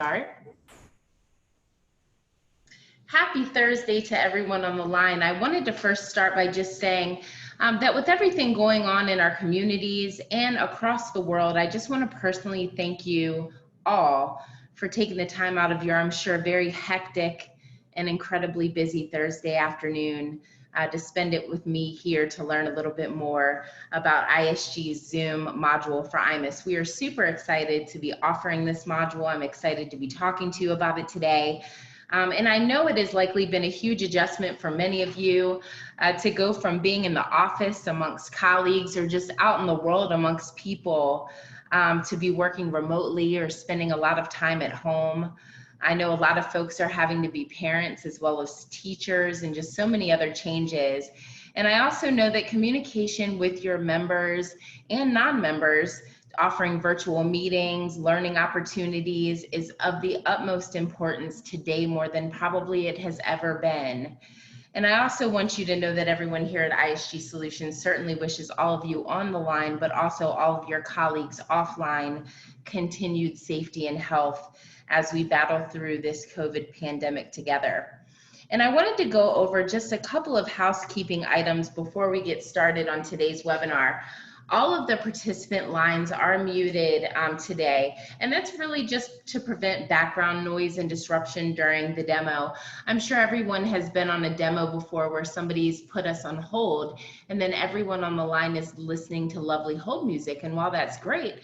Start. Happy Thursday to everyone on the line. I wanted to first start by just saying that with everything going on in our communities and across the world, I just want to personally thank you all for taking the time out of your, I'm sure, very hectic and incredibly busy Thursday afternoon to spend it with me here to learn a little bit more about ISG's Zoom module for iMIS. We are super excited to be offering this module. I'm excited to be talking to you about it today. And I know it has likely been a huge adjustment for many of you to go from being in the office amongst colleagues or just out in the world amongst people to be working remotely or spending a lot of time at home. I know a lot of folks are having to be parents as well as teachers and just so many other changes. And I also know that communication with your members and non-members, offering virtual meetings, learning opportunities is of the utmost importance today more than probably it has ever been. And I also want you to know that everyone here at ISG Solutions certainly wishes all of you on the line, but also all of your colleagues offline, continued safety and health as we battle through this COVID pandemic together. And I wanted to go over just a couple of housekeeping items before we get started on today's webinar. All of the participant lines are muted today, and that's really just to prevent background noise and disruption during the demo. I'm sure everyone has been on a demo before where somebody's put us on hold, and then everyone on the line is listening to lovely hold music. And while that's great,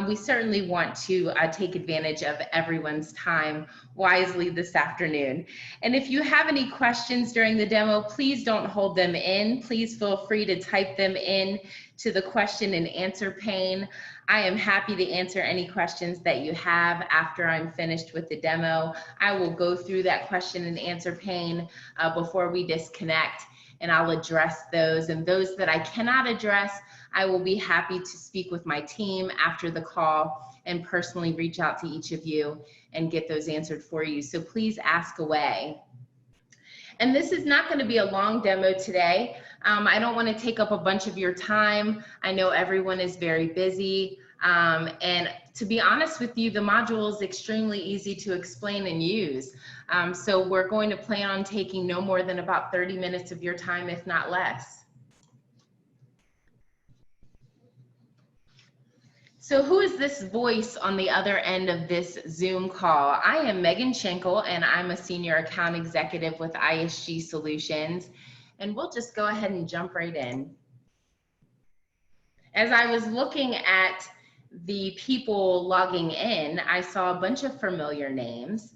we certainly want to take advantage of everyone's time wisely this afternoon. And if you have any questions during the demo, please don't hold them in. Please feel free to type them in to the question and answer pane. I am happy to answer any questions that you have after I'm finished with the demo. I will go through that question and answer pane before we disconnect, and I'll address those. And those that I cannot address, I will be happy to speak with my team after the call and personally reach out to each of you and get those answered for you. So please ask away. And this is not going to be a long demo today. I don't want to take up a bunch of your time. I know everyone is very busy. And to be honest with you, the module is extremely easy to explain and use. So we're going to plan on taking no more than about 30 minutes of your time, if not less. So who is this voice on the other end of this Zoom call? I am Megan Schenkel, and I'm a Senior Account Executive with ISG Solutions. And we'll just go ahead and jump right in. As I was looking at the people logging in, I saw a bunch of familiar names.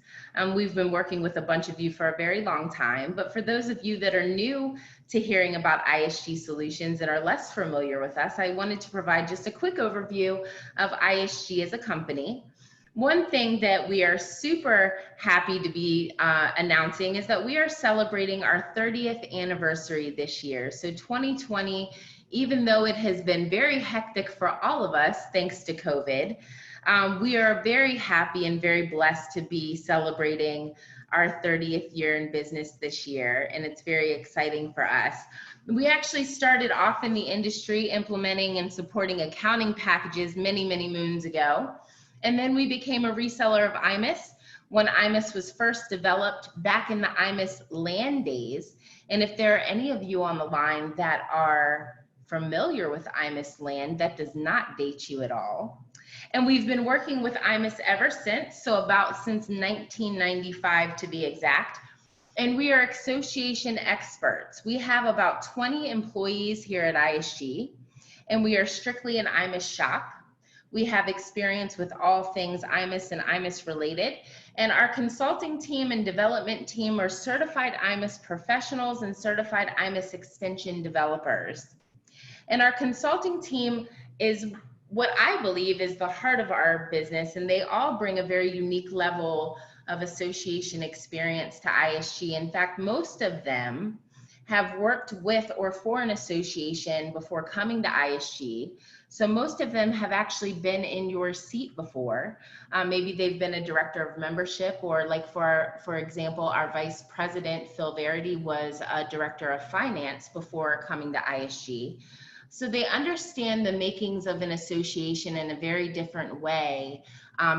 We've been working with a bunch of you for a very long time, but for those of you that are new to hearing about ISG Solutions and are less familiar with us, I wanted to provide just a quick overview of ISG as a company. One thing that we are super happy to be announcing is that we are celebrating our 30th anniversary this year. So 2020, even though it has been very hectic for all of us, thanks to COVID, we are very happy and very blessed to be celebrating our 30th year in business this year, and it's very exciting for us. We actually started off in the industry implementing and supporting accounting packages many, many moons ago, and then we became a reseller of iMIS when iMIS was first developed back in the iMIS LAN days. And if there are any of you on the line that are familiar with iMIS LAN, that does not date you at all. And we've been working with iMIS ever since, so since 1995 to be exact. And we are association experts. We have about 20 employees here at ISG, and we are strictly an iMIS shop. We have experience with all things iMIS and iMIS related. And our consulting team and development team are certified iMIS professionals and certified iMIS extension developers. And our consulting team is what I believe is the heart of our business, and they all bring a very unique level of association experience to ISG. In fact, most of them have worked with or for an association before coming to ISG. So most of them have actually been in your seat before. Maybe they've been a director of membership, or like for example, our vice president, Phil Verity, was a director of finance before coming to ISG. So they understand the makings of an association in a very different way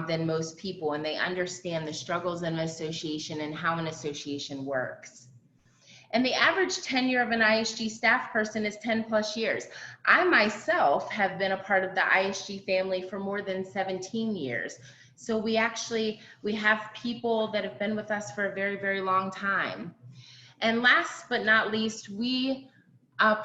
than most people, and they understand the struggles of an association and how an association works. And the average tenure of an ISG staff person is 10 plus years. I myself have been a part of the ISG family for more than 17 years. So we have people that have been with us for a very, very long time. And last but not least, we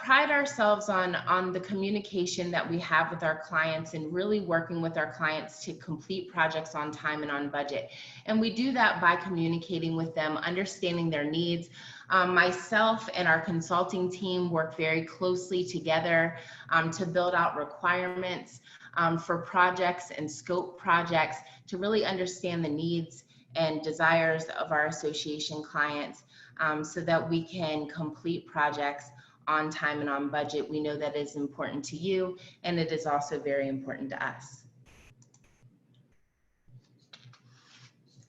pride ourselves on the communication that we have with our clients and really working with our clients to complete projects on time and on budget. And we do that by communicating with them, understanding their needs. Myself and our consulting team work very closely together to build out requirements for projects and scope projects to really understand the needs and desires of our association clients so that we can complete projects on time and on budget. We know that is important to you, and it is also very important to us.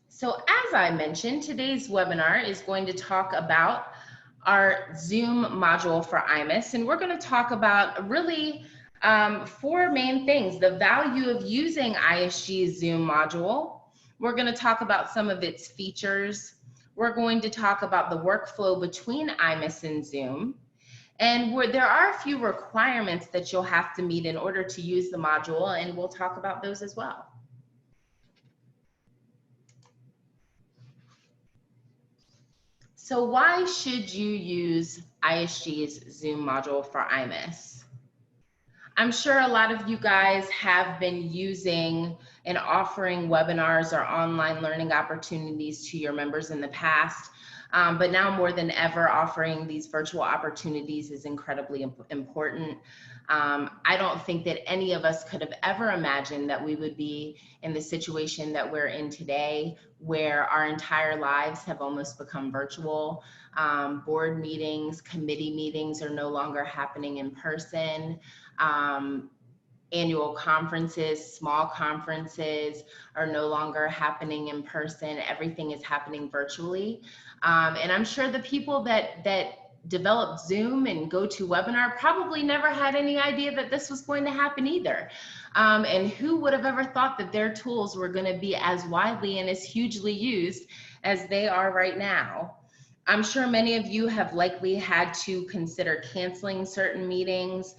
So as I mentioned, today's webinar is going to talk about our Zoom module for iMIS, and we're going to talk about really 4 main things: the value of using ISG Zoom module. We're going to talk about some of its features. We're going to talk about the workflow between iMIS and Zoom. And there are a few requirements that you'll have to meet in order to use the module, and we'll talk about those as well. So why should you use ISG's Zoom module for iMIS? I'm sure a lot of you guys have been using and offering webinars or online learning opportunities to your members in the past. But now more than ever, offering these virtual opportunities is incredibly important. I don't think that any of us could have ever imagined that we would be in the situation that we're in today, where our entire lives have almost become virtual. Board meetings, committee meetings are no longer happening in person. Annual conferences, small conferences are no longer happening in person. Everything is happening virtually. And I'm sure the people that developed Zoom and GoToWebinar probably never had any idea that this was going to happen either. And who would have ever thought that their tools were going to be as widely and as hugely used as they are right now? I'm sure many of you have likely had to consider canceling certain meetings.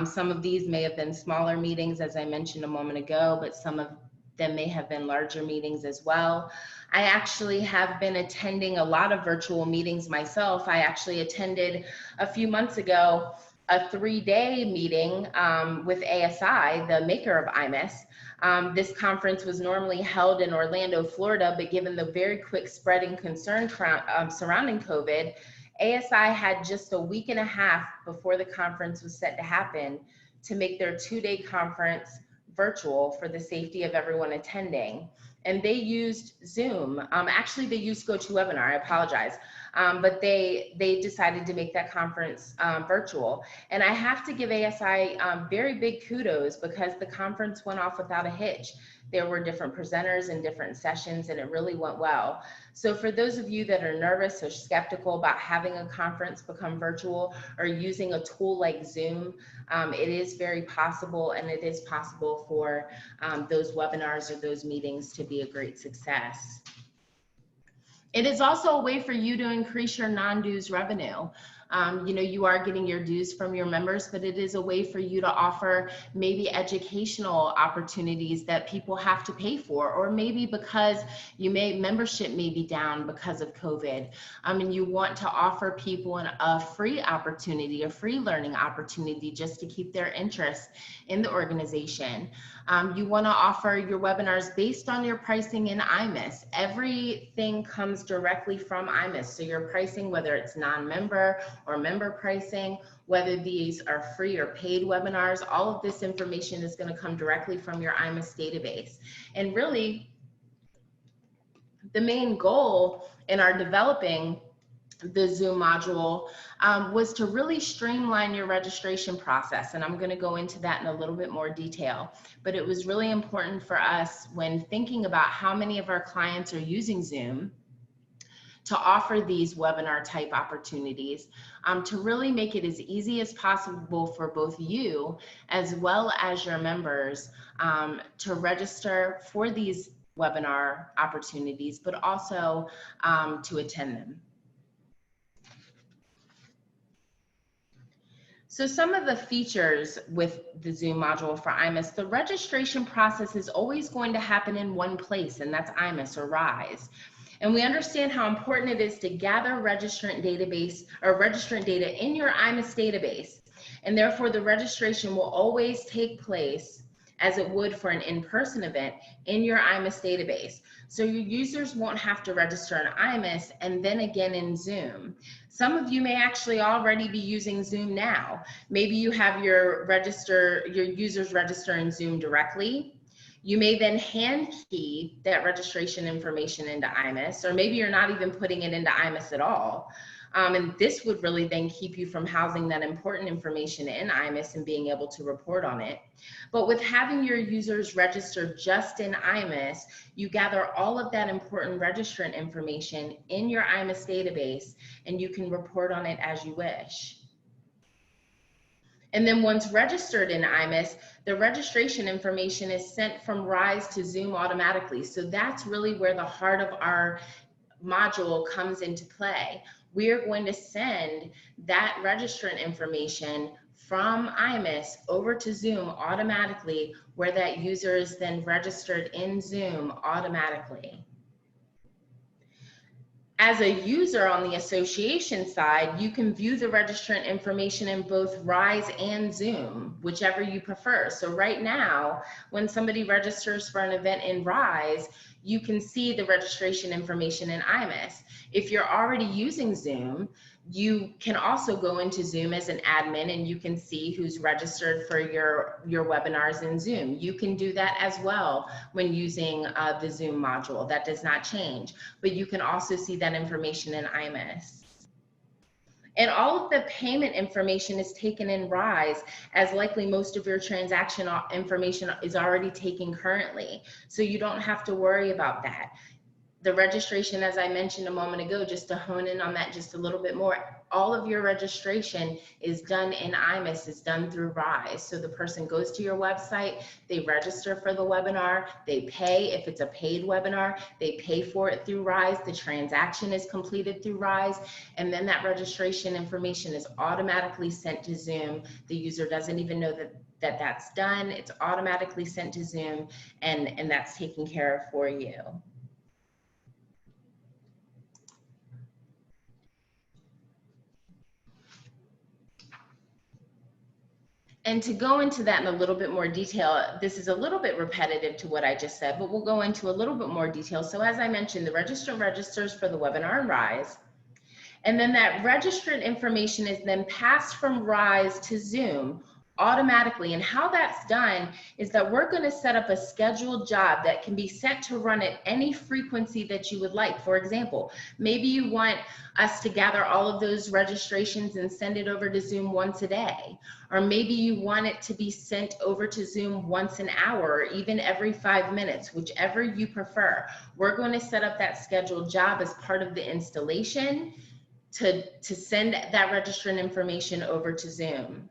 Some of these may have been smaller meetings, as I mentioned a moment ago, but some of them may have been larger meetings as well. I actually have been attending a lot of virtual meetings myself. I actually attended a few months ago a 3-day meeting with ASI, the maker of iMIS. This conference was normally held in Orlando, Florida, but given the very quick spreading concern surrounding COVID, ASI had just a week and a half before the conference was set to happen to make their 2-day conference virtual for the safety of everyone attending. And they used Zoom. Actually, they used GoToWebinar, I apologize. But they decided to make that conference virtual. And I have to give ASI very big kudos because the conference went off without a hitch. There were different presenters and different sessions, and it really went well. So for those of you that are nervous or skeptical about having a conference become virtual or using a tool like Zoom, it is very possible, and it is possible for those webinars or those meetings to be a great success. It is also a way for you to increase your non-dues revenue. You are getting your dues from your members, but it is a way for you to offer maybe educational opportunities that people have to pay for, or maybe because membership may be down because of COVID. And you want to offer people a free opportunity, a free learning opportunity just to keep their interest in the organization. You want to offer your webinars based on your pricing in iMIS. Everything comes directly from iMIS. So your pricing, whether it's non-member or member pricing, whether these are free or paid webinars, all of this information is going to come directly from your iMIS database. And really, the main goal in our developing the Zoom module was to really streamline your registration process. And I'm going to go into that in a little bit more detail. But it was really important for us when thinking about how many of our clients are using Zoom to offer these webinar type opportunities to really make it as easy as possible for both you as well as your members to register for these webinar opportunities, but also to attend them. So some of the features with the Zoom module for iMIS, the registration process is always going to happen in one place, and that's iMIS or RISE. And we understand how important it is to gather registrant database or registrant data in your iMIS database. And therefore the registration will always take place as it would for an in-person event in your iMIS database. So your users won't have to register in iMIS and then again in Zoom. Some of you may actually already be using Zoom now. Maybe you have your users register in Zoom directly. You may then hand key that registration information into iMIS, or maybe you're not even putting it into iMIS at all. And this would really then keep you from housing that important information in iMIS and being able to report on it. But with having your users register just in iMIS, you gather all of that important registrant information in your iMIS database, and you can report on it as you wish. And then once registered in iMIS, the registration information is sent from RISE to Zoom automatically. So that's really where the heart of our module comes into play. We're going to send that registrant information from iMIS over to Zoom automatically, where that user is then registered in Zoom automatically. As a user on the association side, you can view the registrant information in both RISE and Zoom, whichever you prefer. So right now, when somebody registers for an event in RISE, you can see the registration information in iMIS. If you're already using Zoom, you can also go into Zoom as an admin and you can see who's registered for your webinars in Zoom. You can do that as well when using the Zoom module. That does not change, but you can also see that information in iMIS. And all of the payment information is taken in RISE, as likely most of your transaction information is already taken currently. So you don't have to worry about that. The registration, as I mentioned a moment ago, just to hone in on that just a little bit more, all of your registration is done in iMIS, is done through RISE. So the person goes to your website, they register for the webinar, they pay. If it's a paid webinar, they pay for it through RISE. The transaction is completed through RISE, and then that registration information is automatically sent to Zoom. The user doesn't even know that that's done. It's automatically sent to Zoom, and that's taken care of for you. And to go into that in a little bit more detail, this is a little bit repetitive to what I just said, but we'll go into a little bit more detail. So as I mentioned, the registrant registers for the webinar in RISE, and then that registrant information is then passed from RISE to Zoom automatically. And how that's done is that we're going to set up a scheduled job that can be set to run at any frequency that you would like. For example, maybe you want us to gather all of those registrations and send it over to Zoom once a day. Or maybe you want it to be sent over to Zoom once an hour, or even every 5 minutes, whichever you prefer. We're going to set up that scheduled job as part of the installation to send that registrant information over to Zoom.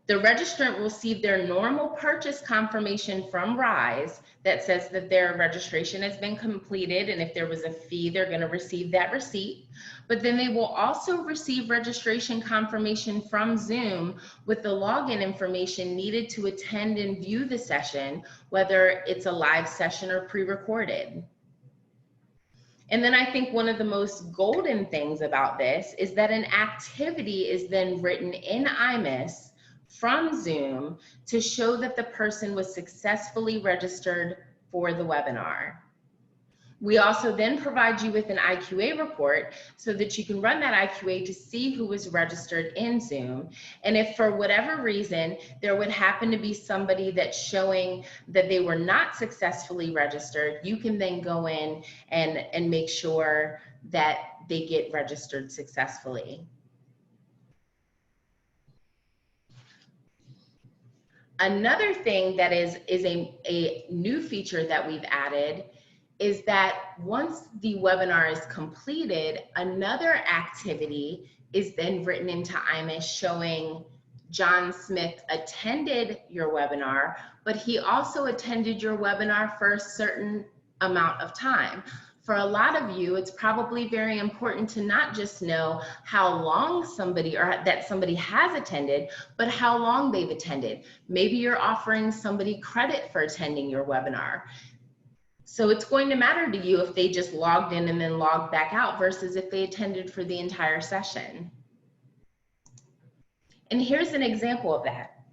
The registrant will receive their normal purchase confirmation from RISE that says that their registration has been completed, and if there was a fee, they're going to receive that receipt. But then they will also receive registration confirmation from Zoom with the login information needed to attend and view the session, whether it's a live session or pre-recorded. And then I think one of the most golden things about this is that an activity is then written in iMIS from Zoom to show that the person was successfully registered for the webinar. We also then provide you with an IQA report so that you can run that IQA to see who was registered in Zoom. And if for whatever reason there would happen to be somebody that's showing that they were not successfully registered, you can then go in and make sure that they get registered successfully. Another thing that is a new feature that we've added is that once the webinar is completed, another activity is then written into iMIS showing John Smith attended your webinar, but he also attended your webinar for a certain amount of time. For a lot of you, it's probably very important to not just know how long somebody or that somebody has attended, but how long they've attended. Maybe you're offering somebody credit for attending your webinar. So it's going to matter to you if they just logged in and then logged back out versus if they attended for the entire session. And here's an example of that.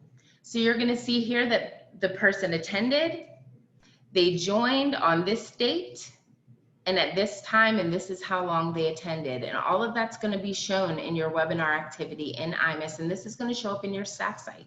So you're going to see here that the person attended, they joined on this date, and at this time, and this is how long they attended. And all of that's going to be shown in your webinar activity in iMIS, and this is going to show up in your staff site.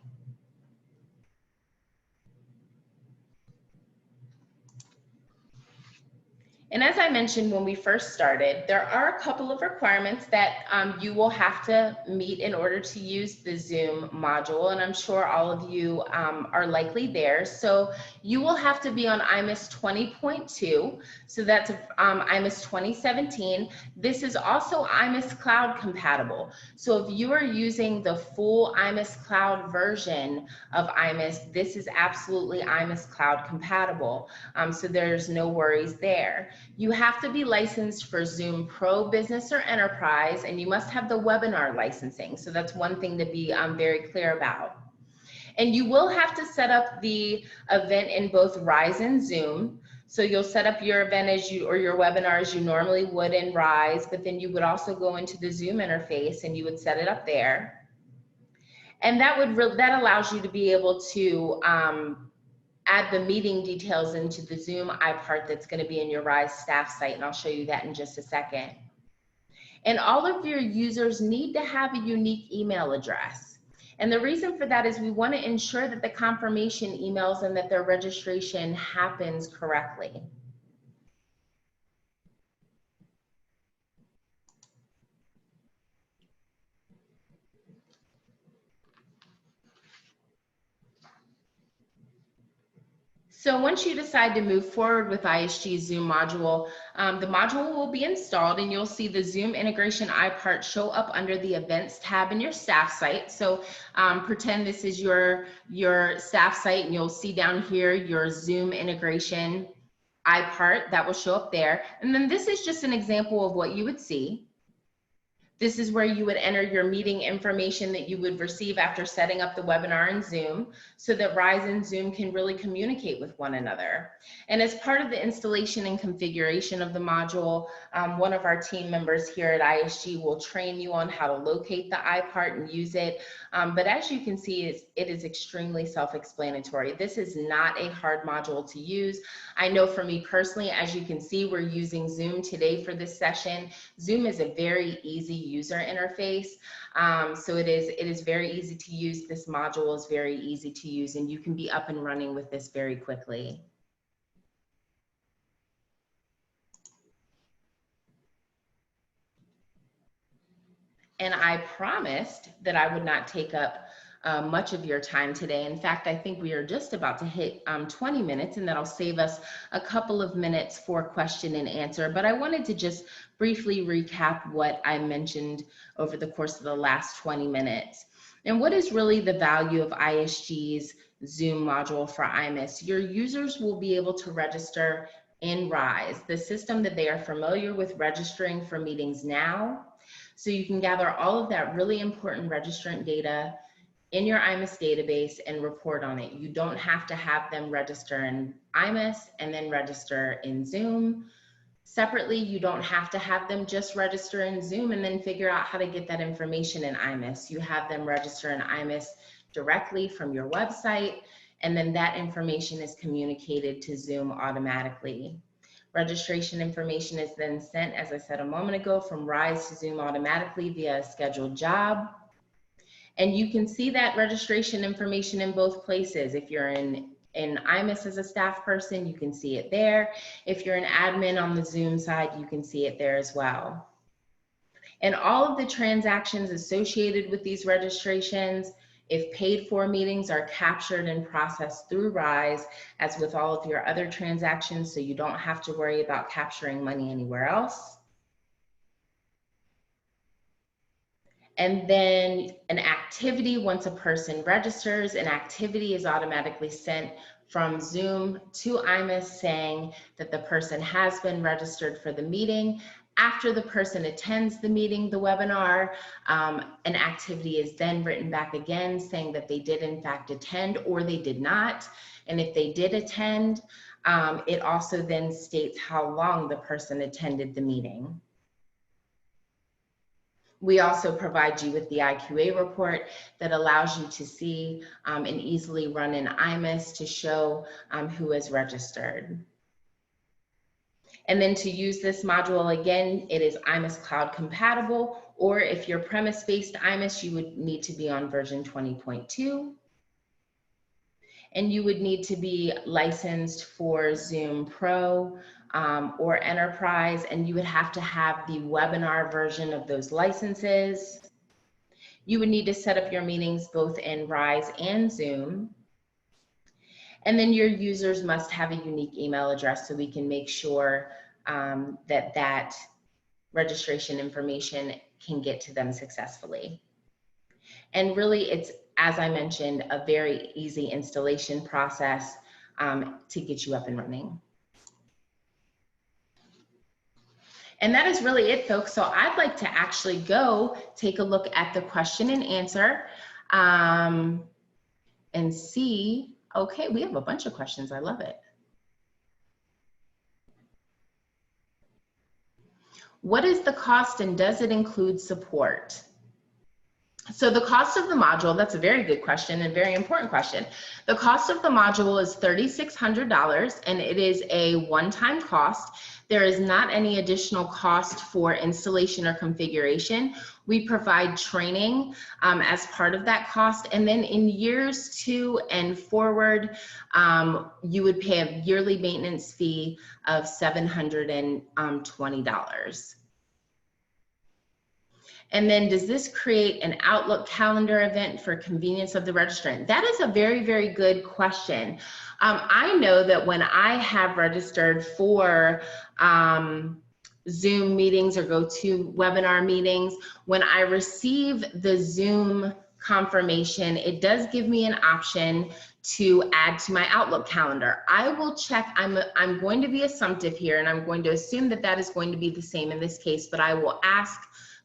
And as I mentioned when we first started, there are a couple of requirements that you will have to meet in order to use the Zoom module, and I'm sure all of you are likely there. So you will have to be on iMIS 20.2, so that's iMIS 2017. This is also iMIS Cloud compatible. So if you are using the full iMIS Cloud version of iMIS, this is absolutely iMIS Cloud compatible. So there's no worries there. You have to be licensed for Zoom Pro, Business, or Enterprise, and you must have the webinar licensing. So that's one thing to be very clear about. And you will have to set up the event in both Rise and Zoom. So you'll set up your event as you, or your webinar as you normally would in Rise, but then you would also go into the Zoom interface and you would set it up there. And that allows you to be able to add the meeting details into the Zoom iPart that's going to be in your Rise staff site, and I'll show you that in just a second. And all of your users need to have a unique email address. And the reason for that is we want to ensure that the confirmation emails and that their registration happens correctly. So once you decide to move forward with ISG Zoom module, the module will be installed and you'll see the Zoom integration iPart show up under the events tab in your staff site. So pretend this is your staff site and you'll see down here your Zoom integration iPart that will show up there. And then this is just an example of what you would see. This is where you would enter your meeting information that you would receive after setting up the webinar in Zoom so that Rise and Zoom can really communicate with one another. And as part of the installation and configuration of the module, one of our team members here at ISG will train you on how to locate the iPart and use it. But as you can see, it is extremely self-explanatory. This is not a hard module to use. I know for me personally, as you can see, we're using Zoom today for this session. Zoom is a very easy user interface. So it is very easy to use. This module is very easy to use, and you can be up and running with this very quickly. And I promised that I would not take up much of your time today. In fact, I think we are just about to hit 20 minutes, and that'll save us a couple of minutes for question and answer. But I wanted to just briefly recap what I mentioned over the course of the last 20 minutes. And what is really the value of ISG's Zoom module for iMIS? Your users will be able to register in Rise, the system that they are familiar with registering for meetings now. So you can gather all of that really important registrant data in your iMIS database and report on it. You don't have to have them register in iMIS and then register in Zoom. Separately, you don't have to have them just register in Zoom and then figure out how to get that information in iMIS. You have them register in iMIS directly from your website, and then that information is communicated to Zoom automatically. Registration information is then sent, as I said a moment ago, from Rise to Zoom automatically via a scheduled job. And you can see that registration information in both places. If you're in iMIS as a staff person, you can see it there. If you're an admin on the Zoom side, you can see it there as well. And all of the transactions associated with these registrations If paid for meetings are captured and processed through Rise, as with all of your other transactions, so you don't have to worry about capturing money anywhere else. And then an activity, once a person registers, an activity is automatically sent from Zoom to iMIS saying that the person has been registered for the meeting. After the person attends the meeting, the webinar, an activity is then written back again saying that they did in fact attend or they did not. And if they did attend, it also then states how long the person attended the meeting. We also provide you with the IQA report that allows you to see and easily run an iMIS to show who is registered. And then to use this module, again, it is iMIS Cloud compatible, or if you're premise-based iMIS, you would need to be on version 20.2. And you would need to be licensed for Zoom Pro or Enterprise, and you would have to have the webinar version of those licenses. You would need to set up your meetings both in Rise and Zoom. And then your users must have a unique email address so we can make sure that that registration information can get to them successfully. And really, it's, as I mentioned, a very easy installation process to get you up and running. And that is really it, folks. So I'd like to actually go take a look at the question and answer and see, okay, we have a bunch of questions. I love it. What is the cost and does it include support? So the cost of the module, that's a very good question and very important question. The cost of the module is $3,600 and it is a one-time cost. There is not any additional cost for installation or configuration. We provide training as part of that cost. And then in years 2 and forward, you would pay a yearly maintenance fee of $720. And then does this create an Outlook calendar event for convenience of the registrant? That is a very, very good question. I know that when I have registered for Zoom meetings or GoToWebinar meetings, when I receive the Zoom confirmation, it does give me an option to add to my Outlook calendar. I will check, I'm going to be assumptive here and I'm going to assume that that is going to be the same in this case, but I will ask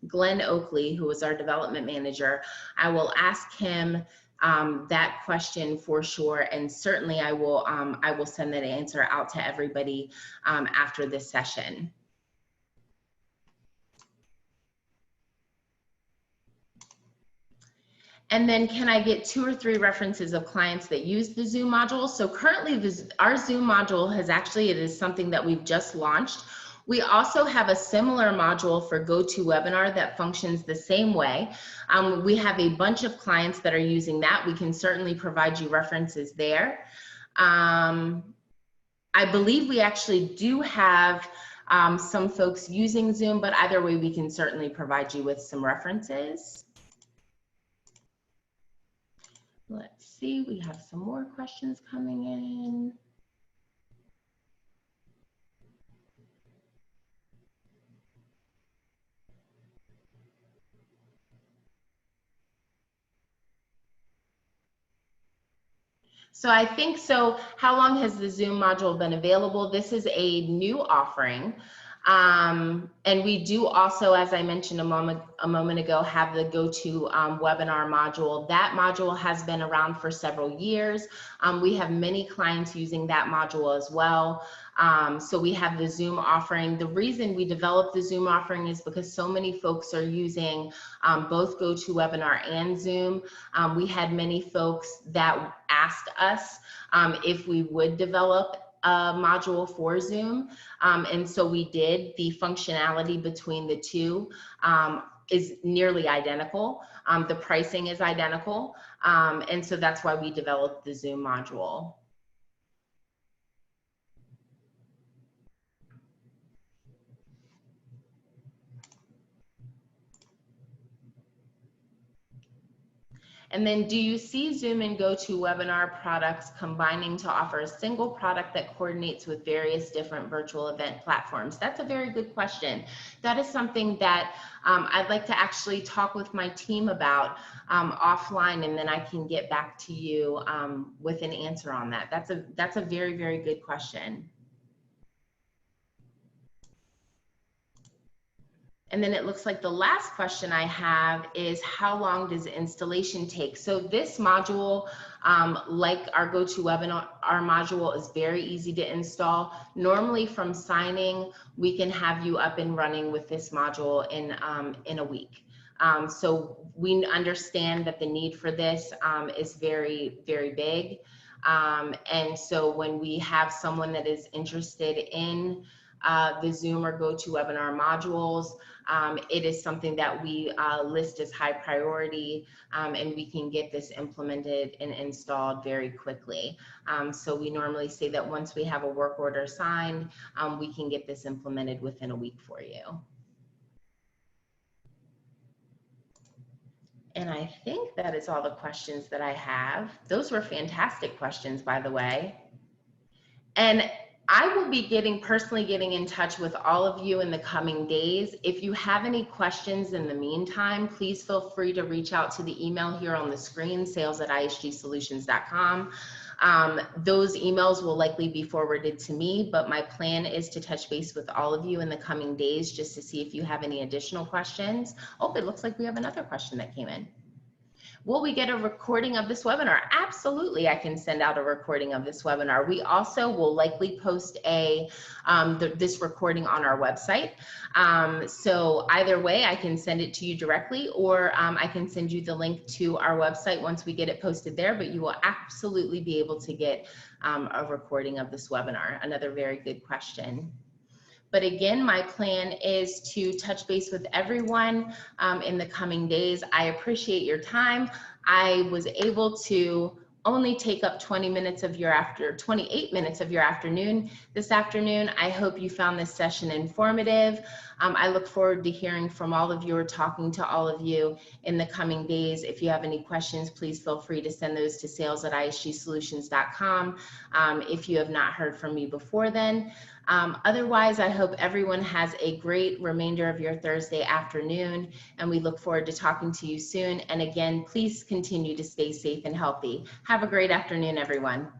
Glenn Oakley, who is our development manager, I will ask him that question for sure, and certainly I will send that answer out to everybody after this session. And then can I get 2 or 3 references of clients that use the Zoom module? So currently our Zoom module it is something that we've just launched. We also have a similar module for GoToWebinar that functions the same way. We have a bunch of clients that are using that. We can certainly provide you references there. I believe we actually do have some folks using Zoom, but either way, we can certainly provide you with some references. Let's see, we have some more questions coming in. So I think so. How long has the Zoom module been available? This is a new offering. And we do also, as I mentioned a moment ago, have the GoToWebinar module. That module has been around for several years. We have many clients using that module as well. So we have the Zoom offering. The reason we developed the Zoom offering is because so many folks are using both GoToWebinar and Zoom. We had many folks that asked us if we would develop a module for Zoom. And so we did. The functionality between the two is nearly identical. The pricing is identical. And so that's why we developed the Zoom module. And then, do you see Zoom and GoToWebinar products combining to offer a single product that coordinates with various different virtual event platforms? That's a very good question. That is something that I'd like to actually talk with my team about offline, and then I can get back to you with an answer on that. That's a very, very good question. And then it looks like the last question I have is, how long does the installation take? So this module, like our GoToWebinar module, is very easy to install. Normally from signing, we can have you up and running with this module in a week. So we understand that the need for this is very, very big. And so when we have someone that is interested in the Zoom or GoToWebinar modules, it is something that we list as high priority, and we can get this implemented and installed very quickly. So we normally say that once we have a work order signed, we can get this implemented within a week for you. And I think that is all the questions that I have. Those were fantastic questions, by the way. And I will be personally getting in touch with all of you in the coming days. If you have any questions in the meantime, please feel free to reach out to the email here on the screen, sales@isgsolutions.com. Those emails will likely be forwarded to me, but my plan is to touch base with all of you in the coming days just to see if you have any additional questions. Oh, it looks like we have another question that came in. Will we get a recording of this webinar? Absolutely, I can send out a recording of this webinar. We also will likely post this recording on our website. So either way, I can send it to you directly, or I can send you the link to our website once we get it posted there, but you will absolutely be able to get a recording of this webinar. Another very good question. But again, my plan is to touch base with everyone in the coming days. I appreciate your time. I was able to only take up 28 minutes of your afternoon this afternoon. I hope you found this session informative. I look forward to hearing from all of you or talking to all of you in the coming days. If you have any questions, please feel free to send those to sales@isgsolutions.com if you have not heard from me before then. Otherwise, I hope everyone has a great remainder of your Thursday afternoon, and we look forward to talking to you soon. And again, please continue to stay safe and healthy. Have a great afternoon, everyone.